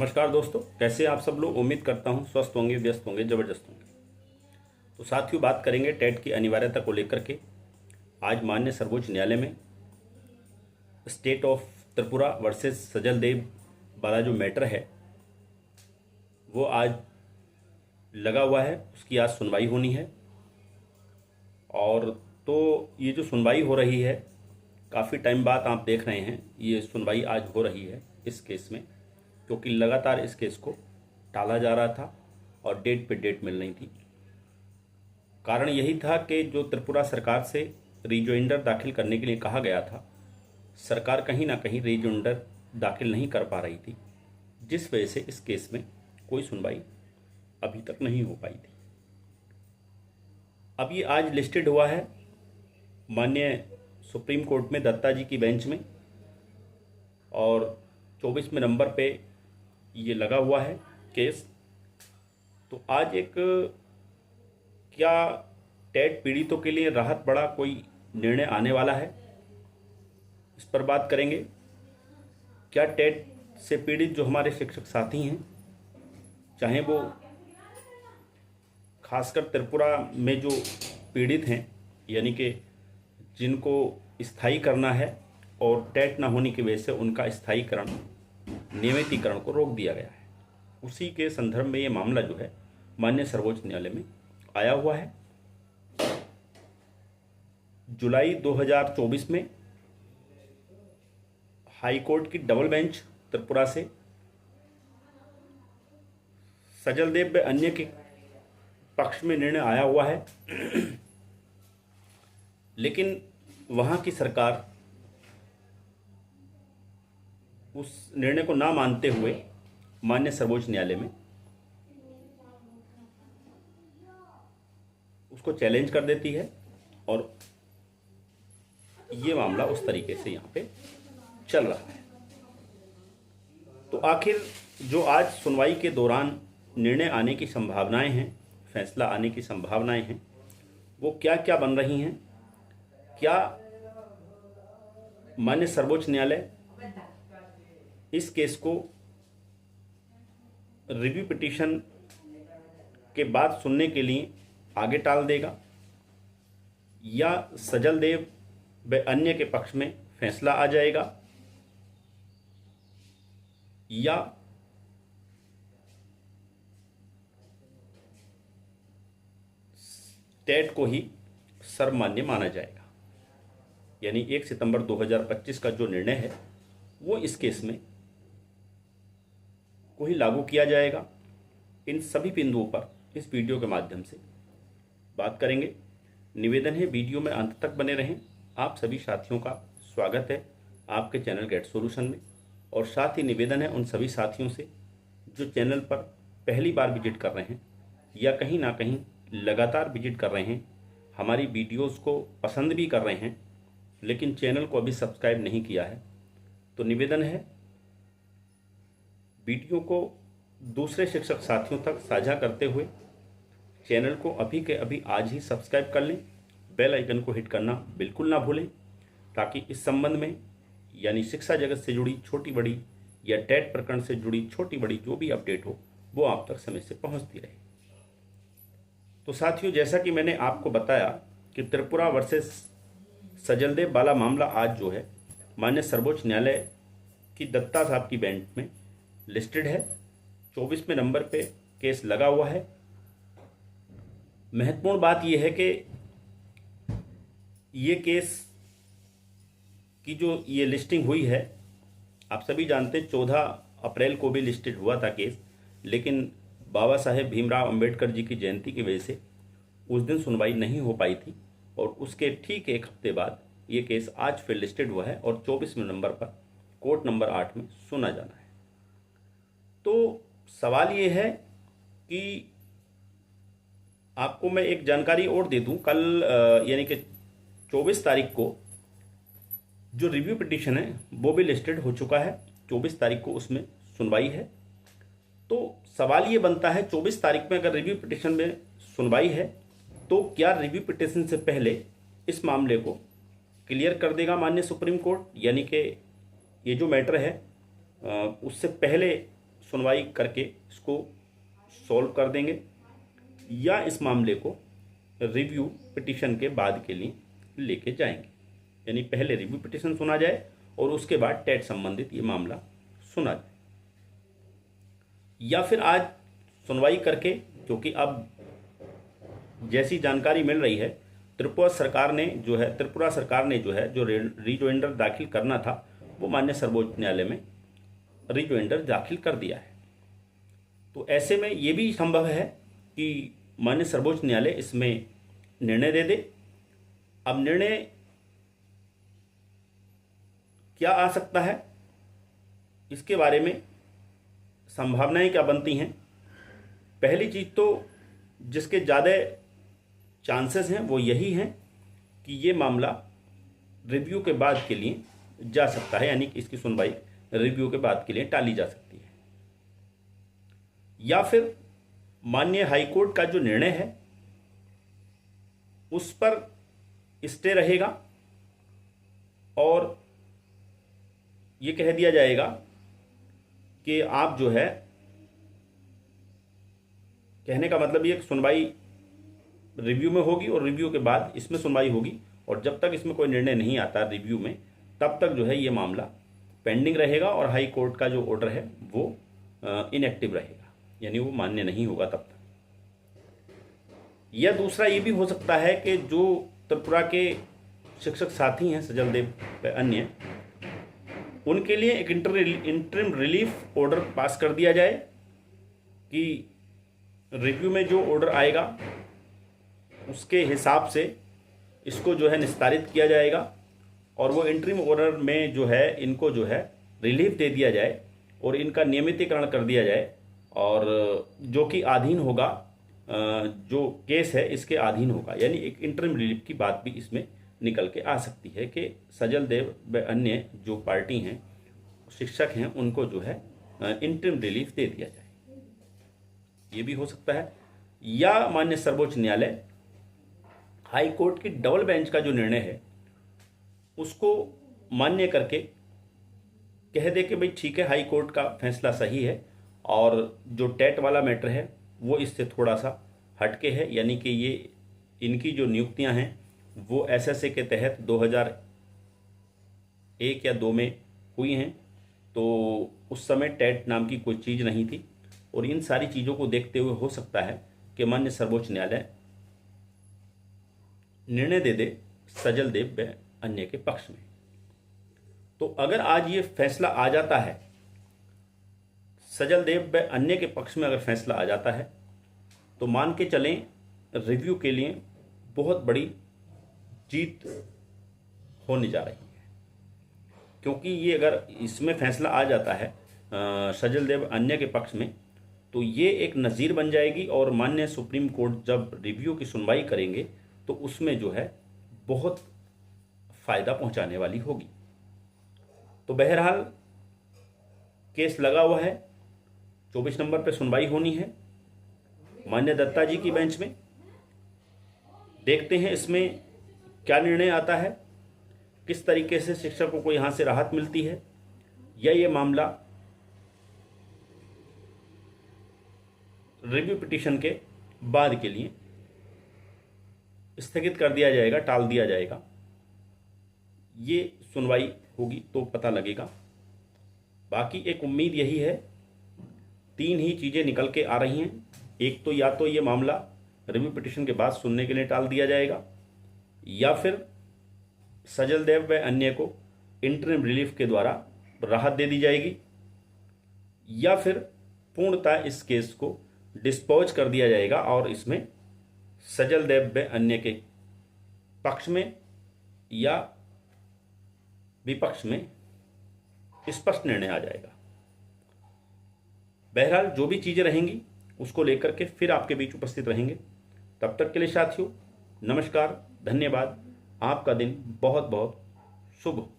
नमस्कार दोस्तों, कैसे आप सब लोग। उम्मीद करता हूं स्वस्थ होंगे, व्यस्त होंगे, ज़बरदस्त होंगे। तो साथियों, बात करेंगे टेट की अनिवार्यता को लेकर के। आज माननीय सर्वोच्च न्यायालय में स्टेट ऑफ त्रिपुरा वर्सेस सजल देव वाला जो मैटर है वो आज लगा हुआ है। उसकी आज सुनवाई होनी है। और तो ये जो सुनवाई हो रही है, काफ़ी टाइम बाद आप देख रहे हैं ये सुनवाई आज हो रही है इस केस में, क्योंकि लगातार इस केस को टाला जा रहा था और डेट पे डेट मिल रही थी। कारण यही था कि जो त्रिपुरा सरकार से रिजोइंडर दाखिल करने के लिए कहा गया था, सरकार कहीं ना कहीं रिजोइंडर दाखिल नहीं कर पा रही थी, जिस वजह से इस केस में कोई सुनवाई अभी तक नहीं हो पाई थी। अब ये आज लिस्टेड हुआ है माननीय सुप्रीम कोर्ट में, दत्ता जी की बेंच में, और 24वें नंबर पे ये लगा हुआ है केस। तो आज एक क्या टेट पीड़ितों के लिए राहत बड़ा कोई निर्णय आने वाला है, इस पर बात करेंगे। क्या टेट से पीड़ित जो हमारे शिक्षक साथी हैं, चाहे वो खासकर त्रिपुरा में जो पीड़ित हैं, यानी कि जिनको स्थायी करना है और टेट ना होने की वजह से उनका स्थायीकरण, नियमितीकरण को रोक दिया गया है, उसी के संदर्भ में ये मामला जो है माननीय सर्वोच्च न्यायालय में आया हुआ है। जुलाई 2024 में हाई कोर्ट की डबल बेंच त्रिपुरा से सजल देव व अन्य के पक्ष में निर्णय आया हुआ है, लेकिन वहां की सरकार उस निर्णय को ना मानते हुए माननीय सर्वोच्च न्यायालय में उसको चैलेंज कर देती है और ये मामला उस तरीके से यहाँ पे चल रहा है। तो आखिर जो आज सुनवाई के दौरान निर्णय आने की संभावनाएं हैं, फैसला आने की संभावनाएं हैं, वो क्या क्या बन रही हैं। क्या माननीय सर्वोच्च न्यायालय इस केस को रिव्यू पिटीशन के बाद सुनने के लिए आगे टाल देगा, या सजल देव व अन्य के पक्ष में फैसला आ जाएगा, या टेट को ही सर्वमान्य माना जाएगा। यानी 1 सितंबर 2025 का जो निर्णय है वो इस केस में को ही लागू किया जाएगा। इन सभी बिंदुओं पर इस वीडियो के माध्यम से बात करेंगे। निवेदन है वीडियो में अंत तक बने रहें। आप सभी साथियों का स्वागत है आपके चैनल गेट सॉल्यूशन में, और साथ ही निवेदन है उन सभी साथियों से जो चैनल पर पहली बार विजिट कर रहे हैं या कहीं ना कहीं लगातार विजिट कर रहे हैं, हमारी वीडियोस को पसंद भी कर रहे हैं लेकिन चैनल को अभी सब्सक्राइब नहीं किया है, तो निवेदन है वीडियो को दूसरे शिक्षक साथियों तक साझा करते हुए चैनल को अभी के अभी आज ही सब्सक्राइब कर लें। बेल आइकन को हिट करना बिल्कुल ना भूलें, ताकि इस संबंध में यानी शिक्षा जगत से जुड़ी छोटी बड़ी या टेट प्रकरण से जुड़ी छोटी बड़ी जो भी अपडेट हो वो आप तक समय से पहुंचती रहे। तो साथियों, जैसा कि मैंने आपको बताया कि त्रिपुरा वर्सेस सजल देव वाला मामला आज जो है माननीय सर्वोच्च न्यायालय की दत्ता साहब की बेंच में लिस्टेड है। 24वें नंबर पे केस लगा हुआ है। महत्वपूर्ण बात यह है कि ये केस की जो ये लिस्टिंग हुई है, आप सभी जानते हैं 14 अप्रैल को भी लिस्टेड हुआ था केस, लेकिन बाबा साहेब भीमराव अंबेडकर जी की जयंती की वजह से उस दिन सुनवाई नहीं हो पाई थी, और उसके ठीक एक हफ्ते बाद ये केस आज फिर लिस्टेड हुआ है और 24वें नंबर पर कोर्ट नंबर 8 में सुना जाना है। तो सवाल ये है कि आपको मैं एक जानकारी और दे दूं, कल यानी कि 24 तारीख को जो रिव्यू पिटीशन है वो भी लिस्टेड हो चुका है। 24 तारीख को उसमें सुनवाई है। तो सवाल ये बनता है 24 तारीख में अगर रिव्यू पिटीशन में सुनवाई है तो क्या रिव्यू पिटीशन से पहले इस मामले को क्लियर कर देगा माननीय सुप्रीम कोर्ट, यानी कि ये जो मैटर है उससे पहले सुनवाई करके इसको सॉल्व कर देंगे, या इस मामले को रिव्यू पिटीशन के बाद के लिए लेके जाएंगे। यानी पहले रिव्यू पिटीशन सुना जाए और उसके बाद टेट संबंधित ये मामला सुना जाए, या फिर आज सुनवाई करके, क्योंकि अब जैसी जानकारी मिल रही है त्रिपुरा सरकार ने जो है जो रिजोइंडर दाखिल करना था वो माननीय सर्वोच्च न्यायालय में रिजोइंडर दाखिल कर दिया है। तो ऐसे में ये भी संभव है कि माननीय सर्वोच्च न्यायालय इसमें निर्णय दे दे। अब निर्णय क्या आ सकता है, इसके बारे में संभावनाएं क्या बनती हैं। पहली चीज़ तो जिसके ज़्यादा चांसेस हैं वो यही हैं कि ये मामला रिव्यू के बाद के लिए जा सकता है, यानी कि इसकी सुनवाई रिव्यू के बाद के लिए टाली जा सकती है, या फिर माननीय हाईकोर्ट का जो निर्णय है उस पर स्टे रहेगा और ये कह दिया जाएगा कि आप जो है, कहने का मतलब ये सुनवाई रिव्यू में होगी और रिव्यू के बाद इसमें सुनवाई होगी, और जब तक इसमें कोई निर्णय नहीं आता रिव्यू में तब तक जो है ये मामला पेंडिंग रहेगा और हाई कोर्ट का जो ऑर्डर है वो इनएक्टिव रहेगा, यानी वो मान्य नहीं होगा तब तक। या दूसरा ये भी हो सकता है कि जो त्रिपुरा के शिक्षक साथी हैं सजल देव अन्य, उनके लिए एक इंटरिम रिलीफ ऑर्डर पास कर दिया जाए कि रिव्यू में जो ऑर्डर आएगा उसके हिसाब से इसको जो है निस्तारित किया जाएगा, और वो इंटरिम ऑर्डर में जो है इनको जो है रिलीफ दे दिया जाए और इनका नियमितीकरण कर दिया जाए, और जो कि अधीन होगा, जो केस है इसके अधीन होगा। यानी एक इंटरिम रिलीफ की बात भी इसमें निकल के आ सकती है कि सजल देव व अन्य जो पार्टी हैं, शिक्षक हैं, उनको जो है इंटरिम रिलीफ दे दिया जाए, ये भी हो सकता है। या माननीय सर्वोच्च न्यायालय हाई कोर्ट की डबल बेंच का जो निर्णय है उसको मान्य करके कह दे कि भाई ठीक है, हाई कोर्ट का फैसला सही है और जो टेट वाला मैटर है वो इससे थोड़ा सा हटके है, यानी कि ये इनकी जो नियुक्तियां हैं वो एसएसए के तहत 2001 या 2 में हुई हैं, तो उस समय टेट नाम की कोई चीज़ नहीं थी, और इन सारी चीज़ों को देखते हुए हो सकता है कि माननीय सर्वोच्च न्यायालय निर्णय दे दे सजल देव व अन्य के पक्ष में। तो अगर आज ये फैसला आ जाता है, सजल देव व अन्य के पक्ष में अगर फैसला आ जाता है, तो मान के चलें रिव्यू के लिए बहुत बड़ी जीत होने जा रही है, क्योंकि ये अगर इसमें फैसला आ जाता है सजल देव अन्य के पक्ष में, तो ये एक नज़ीर बन जाएगी, और माननीय सुप्रीम कोर्ट जब रिव्यू की सुनवाई करेंगे तो उसमें जो है बहुत फ़ायदा पहुंचाने वाली होगी। तो बहरहाल केस लगा हुआ है, 24 नंबर पे सुनवाई होनी है मान्य दत्ता जी की बेंच में। देखते हैं इसमें क्या निर्णय आता है, किस तरीके से शिक्षकों को यहाँ से राहत मिलती है, या ये मामला रिव्यू पिटीशन के बाद के लिए स्थगित कर दिया जाएगा, टाल दिया जाएगा। ये सुनवाई होगी तो पता लगेगा। बाकी एक उम्मीद यही है, 3 ही चीज़ें निकल के आ रही हैं। एक तो या तो ये मामला रिव्यू पिटीशन के बाद सुनने के लिए टाल दिया जाएगा, या फिर सजल देव व अन्य को इंटरिम रिलीफ के द्वारा राहत दे दी जाएगी, या फिर पूर्णतः इस केस को डिस्पोज कर दिया जाएगा और इसमें सजल देव व अन्य के पक्ष में या विपक्ष में स्पष्ट निर्णय आ जाएगा। बहरहाल जो भी चीज़ें रहेंगी उसको लेकर के फिर आपके बीच उपस्थित रहेंगे। तब तक के लिए साथियों नमस्कार, धन्यवाद। आपका दिन बहुत बहुत शुभ हो।